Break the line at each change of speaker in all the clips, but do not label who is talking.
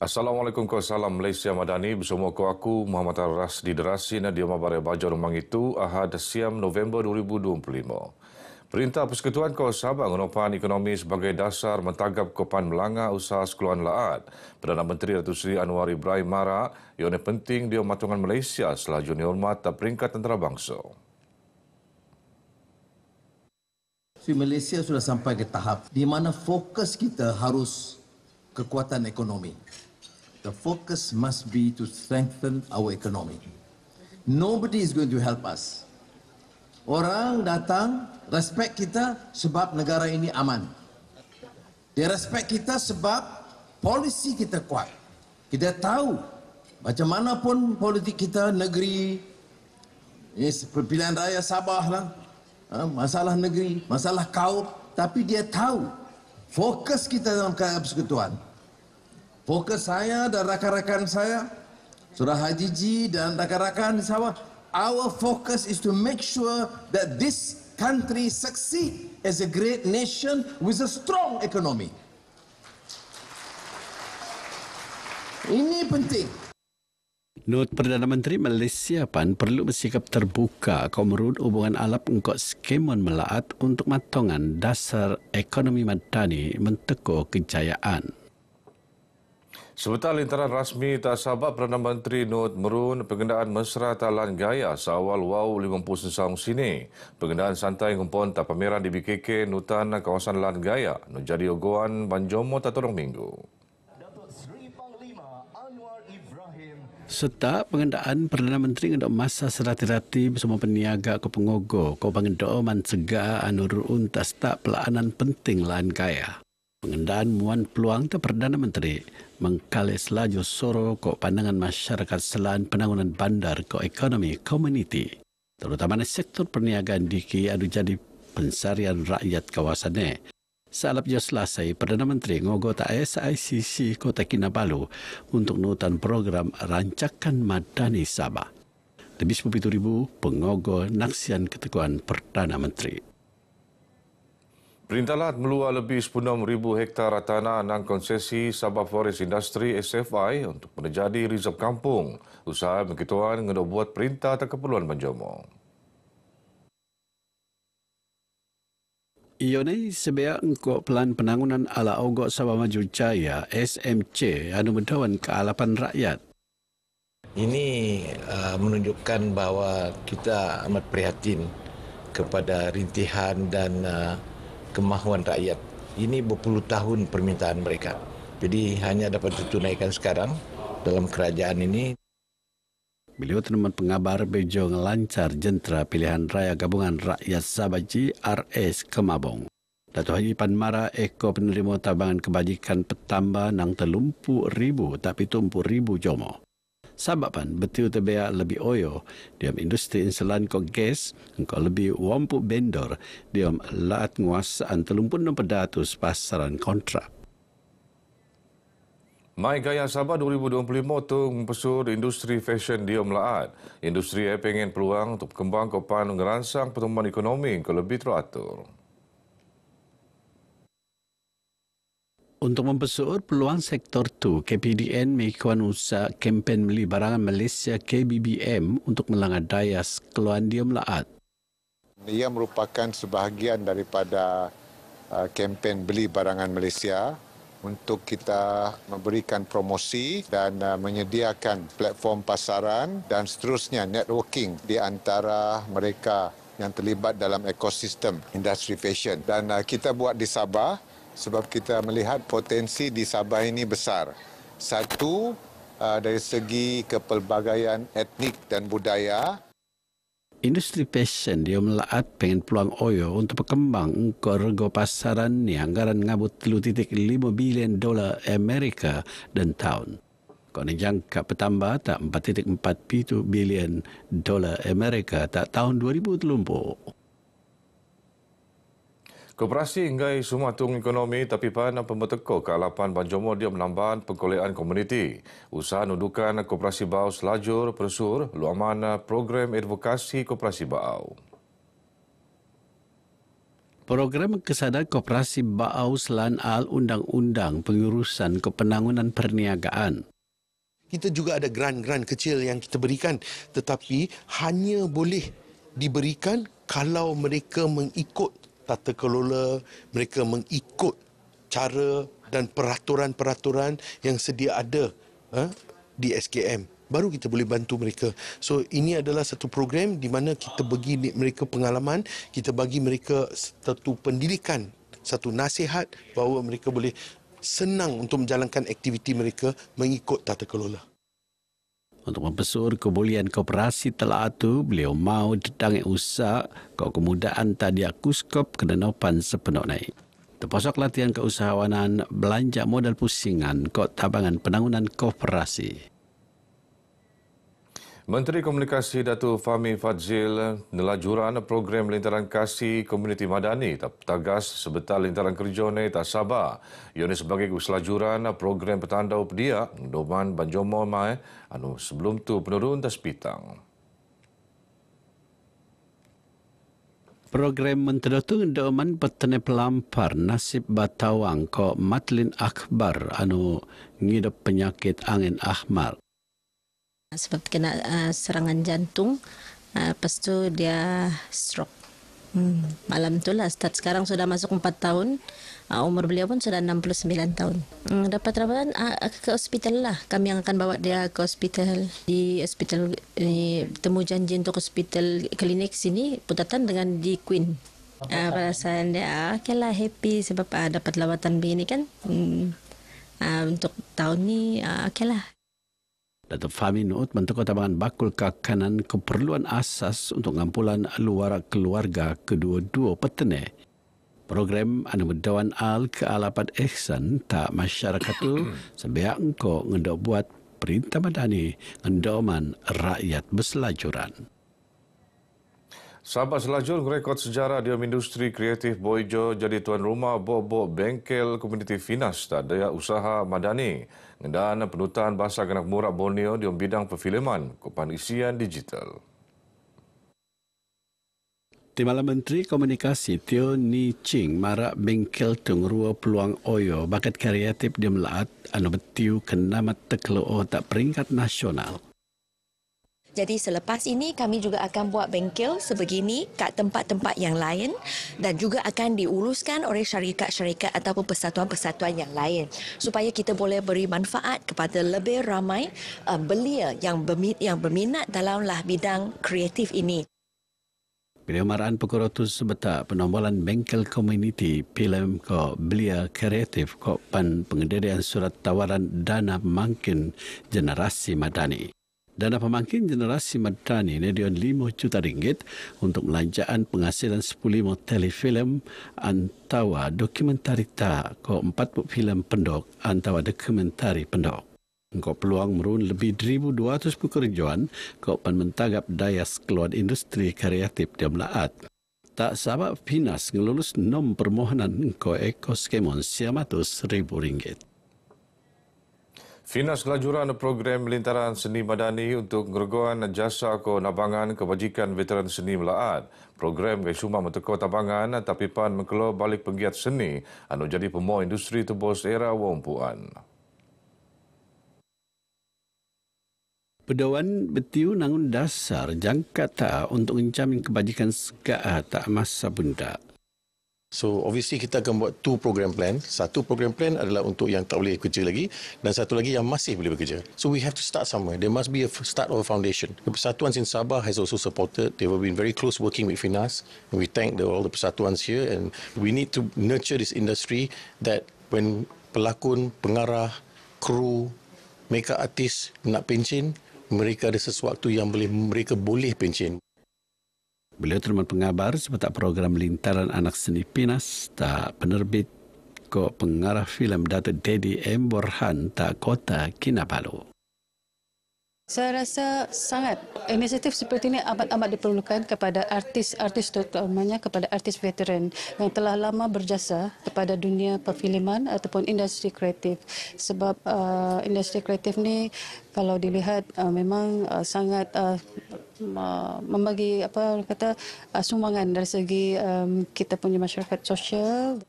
Assalamualaikum kau salam Malaysia Madani bersama aku Muhammad Aras di Derasi Nadioma Barai Bajar Rumang itu Ahad Siam November 2025. Perintah Persekutuan Kau Sabang Menopan Ekonomi sebagai dasar mentagap Kopan Melanggar Usaha Sekeluan Laat. Perdana Menteri Datuk Seri Anwar Ibrahim Mara, ianya penting dia matungan Malaysia selaju dihormat peringkat antarabangsa.
Malaysia sudah sampai ke tahap di mana fokus kita harus kekuatan ekonomi. The focus must be to strengthen our economy. Nobody is going to help us. Orang datang, respect kita sebab negara ini aman. Dia respect kita sebab polisi kita kuat. Kita tahu macam mana pun politik kita, negeri, ini pilihan raya Sabah lah, masalah negeri, masalah kaum, tapi dia tahu fokus kita dalam kerajaan persekutuan. Fokus saya dan rakan-rakan saya, Surah Haji Ji dan rakan-rakan di Sabah, our focus is to make sure that this country succeed as a great nation with a strong economy. Ini penting.
Not Perdana Menteri Malaysia PAN perlu bersikap terbuka kau merut hubungan alap engkau skemon melaat untuk matongan dasar ekonomi madani mentekoh kejayaan.
Sebentar lintaran rasmi tak sabar Perdana Menteri Not merun pengendaan mesra talan gaya seawal WAU 50 sesang sini. Pengendaan santai kumpul tak pameran di BKK Nutan kawasan Lan Gaya. Nur jadi ogoan Banjomo tak tolong minggu.
Serta pengendaan Perdana Menteri untuk masa serati-rati bersama peniaga ke pengogo kau pengendaan mansega anurun tas tak pelaanan penting Lan Gaya. Pengendaan muan peluang te Perdana Menteri mengkalis laju soro ko pandangan masyarakat selain penanganan bandar ko ekonomi community terutama di sektor perniagaan diki adu jadi pensarian rakyat kawasannya. Salap jo Selasa, Perdana Menteri ngogo ta SICC Kota Kinabalu untuk nutan program rancakan madani Sabah. Lebih 10,000 pengogo naksian keteguhan Perdana Menteri.
Perintah Lat meluar lebih 10,000 hektar tanah nang konsesi Sabah Forest Industry SFI untuk menjadi reserve kampung. Usaha begituan ngedo buat perintah tak keperluan Banjomo.
Ione sebeak engkau pelan penangunan ala Ogok Sabah Maju Jaya SMC anu mendawan kealapan rakyat.
Ini menunjukkan bahawa kita amat prihatin kepada rintihan dan kemahuan rakyat. Ini berpuluh tahun permintaan mereka. Jadi hanya dapat ditunaikan sekarang dalam kerajaan ini.
Beliau teman pengabar bejo ngelancar jentera pilihan raya gabungan rakyat Sabah GRS Kemabong. Dato' Haji Pan Mara eko penerima tabangan kebajikan petamba nang telumpu ribu tapi tumpu ribu jomo. Sabab pan betul tebea lebih oyo diam industri inselan ko gas engkau lebih wampu vendor diam laat nguasaan telumpun 600 pasaran kontrak.
Mai Gaya Sabah 2025 tu mempesur industri fashion dia melaat. Industri pengen peluang untuk berkembang kopan ngerangsang pertumbuhan ekonomi ke lebih teratur.
Untuk mempesur peluang sektor tu, KPDN mengikuti usaha kempen beli barangan Malaysia KBBM untuk melanggar daya keluhan dia melaat.
Ia merupakan sebahagian daripada kempen beli barangan Malaysia untuk kita memberikan promosi dan menyediakan platform pasaran dan seterusnya networking di antara mereka yang terlibat dalam ekosistem industri fashion. Dan kita buat di Sabah sebab kita melihat potensi di Sabah ini besar. Satu, dari segi kepelbagaian etnik dan budaya.
Industri fashion dia melaat pengen peluang oyo untuk berkembang engkau rego pasaran ni anggaran ngabut 3.5 bilion dolar Amerika dan tahun. Kau ni jangka petambah tak 4.47 bilion dolar Amerika tak tahun 2030.
Koperasi inggai sumatung ekonomi tapi pan pembeteko kealapan Banjomo dia menambah pengkolean komuniti. Usaha nudukan koperasi bau selajur persur luaman program advokasi koperasi bau.
Program Kesadaan Koperasi Baau Selan Al Undang-Undang Pengurusan Kepenangunan Perniagaan.
Kita juga ada grant-grant kecil yang kita berikan, tetapi hanya boleh diberikan kalau mereka mengikut tata kelola, mereka mengikut cara dan peraturan-peraturan yang sedia ada di SKM. Baru kita boleh bantu mereka. So ini adalah satu program di mana kita bagi mereka pengalaman, kita bagi mereka satu pendidikan, satu nasihat bahawa mereka boleh senang untuk menjalankan aktiviti mereka mengikut tata kelola.
Untuk mempesur kebolehan koperasi telaat itu, beliau mahu dedang usaha kau kemudahan tadi akuskop kedenopan sepenuh naik. Terpasok latihan keusahawanan belanja modal pusingan kau tabangan penangunan koperasi.
Menteri Komunikasi Datuk Fahmi Fadzil nelajuran program Lintaran Kasih Komuniti Madani tagas sebetal Lintaran Kerja ni tak sabar. Ia sebagai uselajuran program petandau pedia Doman Banjomo mai sebelum tu penurun tas pitang.
Program Menteri itu Doman petani pelampar nasib batawang ko Matlin Akbar ngidap penyakit angin ahmar.
Sebab kena serangan jantung, lepas tu dia stroke. Malam tu lah, start sekarang sudah masuk 4 tahun, umur beliau pun sudah 69 tahun. Dapat rawatan ke hospital lah, kami yang akan bawa dia ke hospital. Di hospital, temu janji untuk hospital klinik sini, putatan dengan di Queen. Perasaan dia, okay lah, happy sebab dapat lawatan begini kan. Untuk tahun ni, okay lah.
Datuk Fahmi Nuut bentuk tabangan bakul kakanan keperluan asas untuk ngampulan luar keluarga kedua-dua petani. Program berdawan al ke alapat ihsan tak masyarakat tu sebiak engkau ngendok buat perintah madani ngendoman rakyat berselajuran.
Sabah selajur rekod sejarah di industri kreatif Boijo jadi tuan rumah bobok bengkel komuniti Finas tak daya usaha madani dan penutan bahasa kanak murak Borneo di bidang perfilman kupan isian digital.
Timbalan Menteri Komunikasi Teo Ni Ching marak bengkel tungrua peluang oyo bakat kreatif di Melaat betiu kenamat tekeloo tak peringkat nasional.
Jadi selepas ini kami juga akan buat bengkel sebegini kat tempat-tempat yang lain dan juga akan diuruskan oleh syarikat-syarikat ataupun persatuan-persatuan yang lain supaya kita boleh beri manfaat kepada lebih ramai belia yang berminat dalamlah bidang kreatif ini.
Beliau maraan Pekurotus sebetak penombolan bengkel komuniti filem ko belia kreatif ko pan pengendirian surat tawaran dana pemangkin generasi madani. Dana pemangkin generasi madani ini dion 5 juta ringgit untuk melanjaan penghasilan 10 telefilm antawa dokumentari tak ko 40 filem pendok antawa dokumentari pendok. Engkau peluang merun lebih 1,200 pekerjaan kau pan mentagap daya keluar industri kreatif di Melaat. Tak sabab Finas ngelulus nom permohonan engkau ekoskemon RM100,000.
Finas kelajuran program Lintaran Seni Madani untuk ngeregoan jasa ko nabangan kebajikan veteran seni Melaat. Program gay suma menteko tabangan tapi pan mengkelo balik penggiat seni jadi pemoh industri tebos era wampuan.
Pedawan betiu nangun dasar jangkata untuk menjamin kebajikan segala tak masa benda.
So obviously kita akan buat 2 program plan. Satu program plan adalah untuk yang tak boleh kerja lagi dan satu lagi yang masih boleh bekerja. So we have to start somewhere. There must be a start of a foundation. The persatuans in Sabah has also supported. They have been very close working with Finas and we thank all the persatuans here and we need to nurture this industry that when pelakon, pengarah, kru, makeup artist nak pencen, mereka ada sesuatu yang mereka boleh pencen.
Beliau terima pengabar sebagai program Lintaran Anak Seni Finas tak penerbit ko pengarah filem Datuk Dedi M. Borhan tak Kota Kinabalu.
Saya rasa sangat inisiatif seperti ini amat diperlukan kepada artis-artis, terutamanya kepada artis veteran yang telah lama berjasa kepada dunia perfilman ataupun industri kreatif. Sebab industri kreatif ni kalau dilihat memang sangat membagi sumbangan dari segi kita punya masyarakat sosial.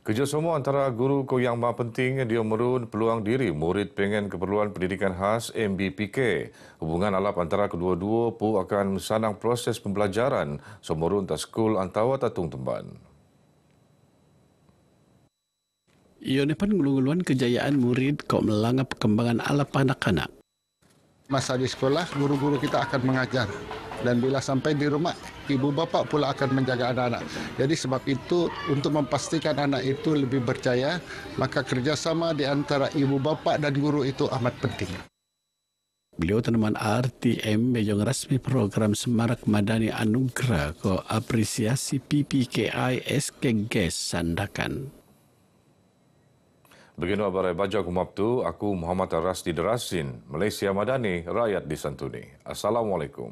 Kerjasama antara guru yang maha penting dia merun peluang diri murid pengen keperluan pendidikan khas MBPK. Hubungan alap antara kedua-dua pun akan mensanang proses pembelajaran semurun tak skul Antawa Tatung Temban.
Ione pan ngulu-nguluan kejayaan murid kau melanggar perkembangan alap anak-anak.
Masa di sekolah, guru-guru kita akan mengajar. Dan bila sampai di rumah, ibu bapa pula akan menjaga anak-anak. Jadi sebab itu, untuk memastikan anak itu lebih berjaya, maka kerjasama di antara ibu bapa dan guru itu amat penting.
Beliau tanaman RTM bejong resmi program Semarak Madani Anugerah ko apresiasi PPKI SKGS Sandakan.
Begini abarai baca kumaptu, aku Muhammad Ras di Derasin, Malaysia Madani, rakyat disantuni. Assalamualaikum.